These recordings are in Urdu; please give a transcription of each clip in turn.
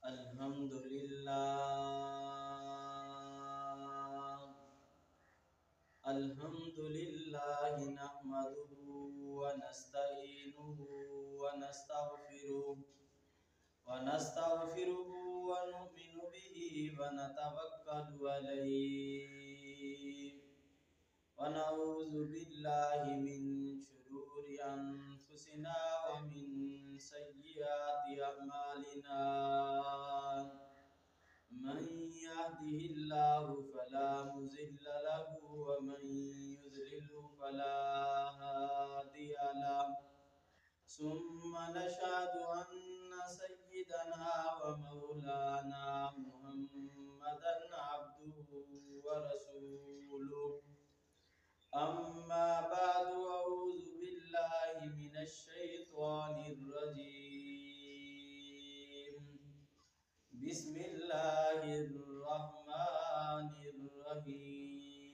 الحمد لله نحمده ونستعينه ونستغفره ونؤمن به ونتوكل عليه ونعوذ بالله من شرور أنفسنا ومن سيئات أعمالنا من يهده الله فلا مضل له ومن يضلل فلا هادي له ثم نشهد أن سيدنا ومولانا محمدا عبده ورسوله أما بعد أعوذ بالله من الشيطان الرجيم بسم الله الرحمن الرحيم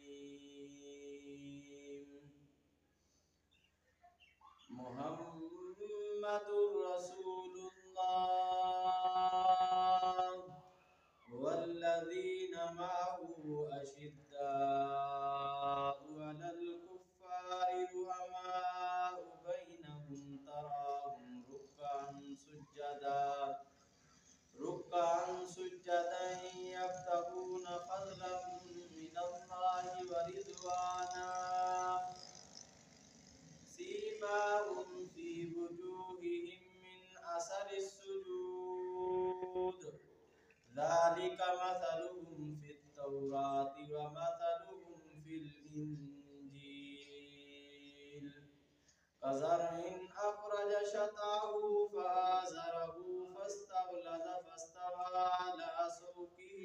محمد رسول الله والذين معه أشداء على الكفار رحماء بينهم تراهم ركعا سجدا يبتغون فضلا من الله ورضوانا سيماهم في وجوههم من أثر السجود ذلك مثلهم في التوراة ومثلهم في الإنجيل كزرع أخرج شطأه فآزره فاستغلظ فاستوى على سوقه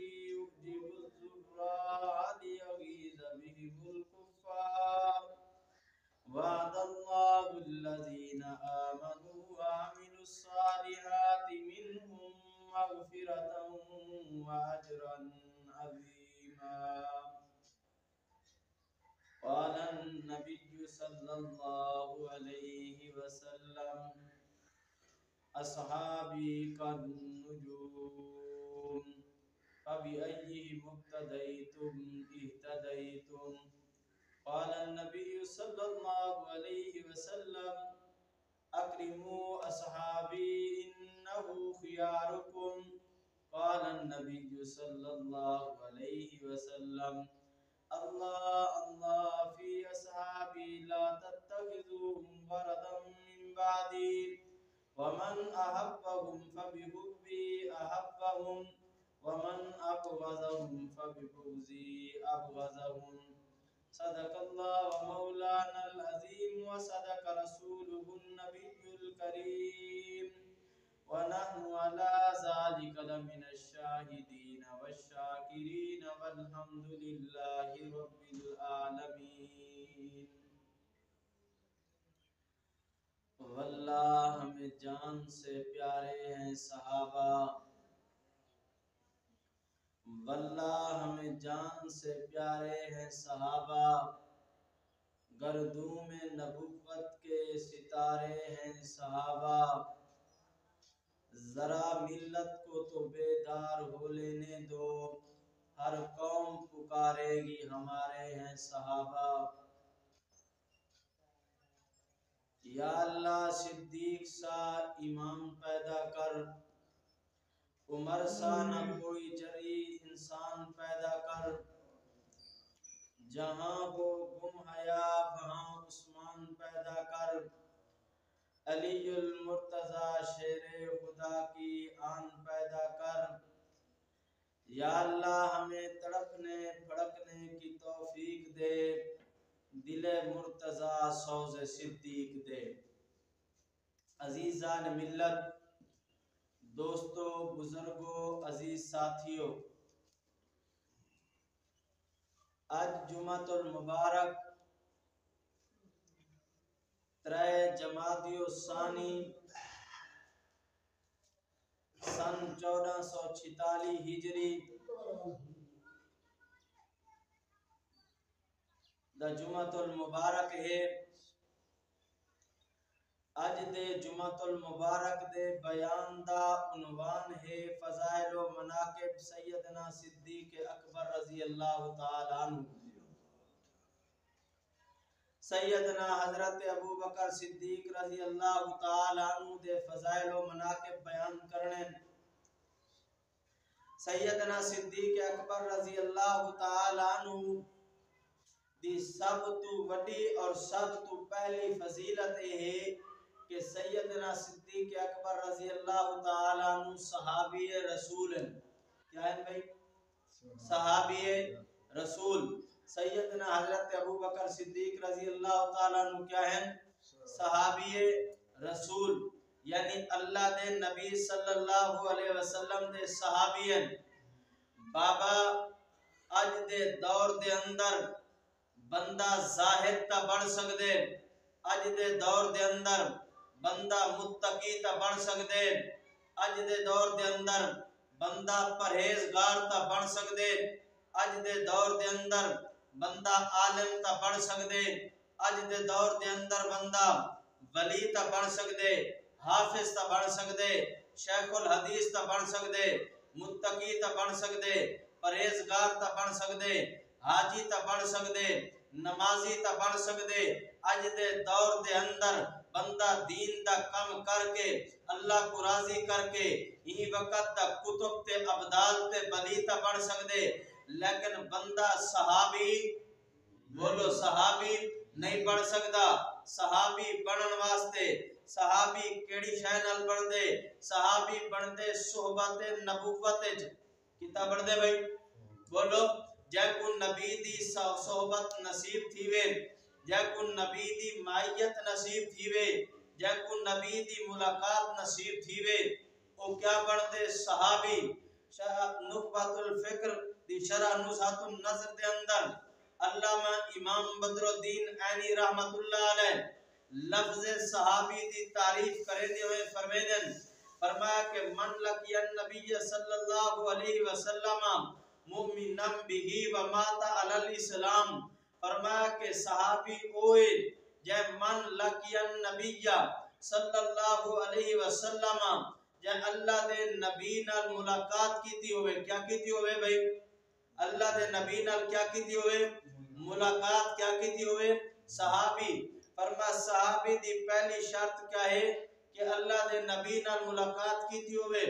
يعجب الزراع ليغيظ بهم الكفار وعد الله الذين آمنوا وعملوا الصالحات منهم مغفرة وأجرا عظيما قال النبي صلى الله عليه وسلم أصحابي كالنجوم فبأيهم اقتديتم اهتديتم قال النبي صلى الله عليه وسلم أكرموا أصحابي إنه خياركم قال النبي صلى الله عليه وسلم الله في أصحابي لا تتخذوهم غرضا من بعدي ومن أحبهم فبحبي أحبهم ومن أبغضهم فببغضي أبغضهم صدق الله ومولانا العظيم وصدق رسوله النبي الكريم ونحن على ذلك لمن الشاهدين والشاكرين والحمد لله رب العالمين واللہ ہمیں جان سے پیارے ہیں صحابہ واللہ ہمیں جان سے پیارے ہیں صحابہ گردوں میں نبوت کے ستارے ہیں صحابہ ذرا ملت کو تو بیدار ہو لینے دو ہر قوم پکارے گی ہمارے ہیں صحابہ یا اللہ صدیق سا امام پیدا کر عمر سا نہ کوئی جری انسان پیدا کر جہاں وہ گم حیا وہاں عثمان پیدا کر علی المرتضی شیر خدا کی آن پیدا کر یا اللہ ہمیں تڑپنے پھڑکنے کی توفیق دے دل مرتضی سوز صدیق دے عزیزان ملت دوستو بزرگو عزیز ساتھیو آج جمعۃ المبارک 3 جمادی الثانی سن 1446 ہجری دا جمعۃ المبارک ہے اج دے جمعۃ المبارک دے بیان دا عنوان ہے فضائل و مناقب سیدنا صدیق اکبر رضی اللہ تعالی عنہ۔ سیدنا حضرت ابو بکر صدیق رضی اللہ تعالی عنہ دے فضائل و مناقب بیان کرنے۔ سیدنا صدیق اکبر رضی اللہ تعالی عنہ دی سب تو وڈی اور سب تو پہلی فضیلت ہے کہ سیدنا صدیق اکبر رضی اللہ تعالی عنہ صحابی رسول ہیں۔ کیا ہے بھائی؟ صحابی رسول۔ سیدنا حضرت ابو بکر صدیق رضی اللہ تعالی عنہ کیا ہیں؟ صحابی رسول، یعنی اللہ دے نبی صلی اللہ علیہ وسلم دے صحابی ہیں۔ بابا اج دے دور دے اندر بندہ زاہد تا بن سکدے، اج دے دور دے اندر بندہ متقی تا بن سکدے، اج دے دور دے اندر بندہ پرہیزگار تا بن سکدے، اج دے دور دے اندر بندہ عالم تا بن سکدے، اج دے دور دے اندر بندہ ولی تا بن سکدے، حافظ تا بن سکدے، شیخ الحدیث تا بن سکدے، متقی تا بن سکدے، پرہیزگار تا بن سکدے، حاجی تا بن سکدے، نمازی تا بن سکدے۔ اج دے دور دے اندر بندہ دین دا کم کر کے اللہ کو راضی کر کے ہی وقت دا کتب تے ابدال تے ولی تا بن سکدے، لیکن بندہ صحابی، بولو صحابی نہیں بن سکدا۔ صحابی بنن واسطے صحابی کیڑی شے نال بن دے؟ صحابی بن دے صحبت نبوت وچ۔ کتا بن دے بھائی؟ بولو جے کو نبی دی صحبت نصیب تھیوے، جے کو نبی دی معیت نصیب تھیوے، جے کو نبی دی ملاقات نصیب تھیوے، او کیا بن دے؟ صحابی۔ نخبۃ الفکر دی شرح نزہۃ النظر دے اندر علامہ امام بدر الدین عینی رحمت اللہ علیہ لفظ صحابی دی تعریف کرتے ہوئے فرمایا کہ من لقی النبی صلی اللہ علیہ وسلم مؤمنا بہ ومات علی الاسلام، فرمایا کہ صحابی ہوئے جے من لقی النبی صلی اللہ علیہ وسلم، جے اللہ دے نبی نال ملاقات کیتی ہوئے۔ کیا کیتی ہوئے بھائی؟ اللہ دے نبی نال کیا کیتی ہوئے؟ ملاقات کیا کیتی ہوئے؟ صحابی۔ فرما صحابی دی پہلی شرط کیا ہے؟ کہ اللہ دے نبی نال ملاقات کیتی ہوئے۔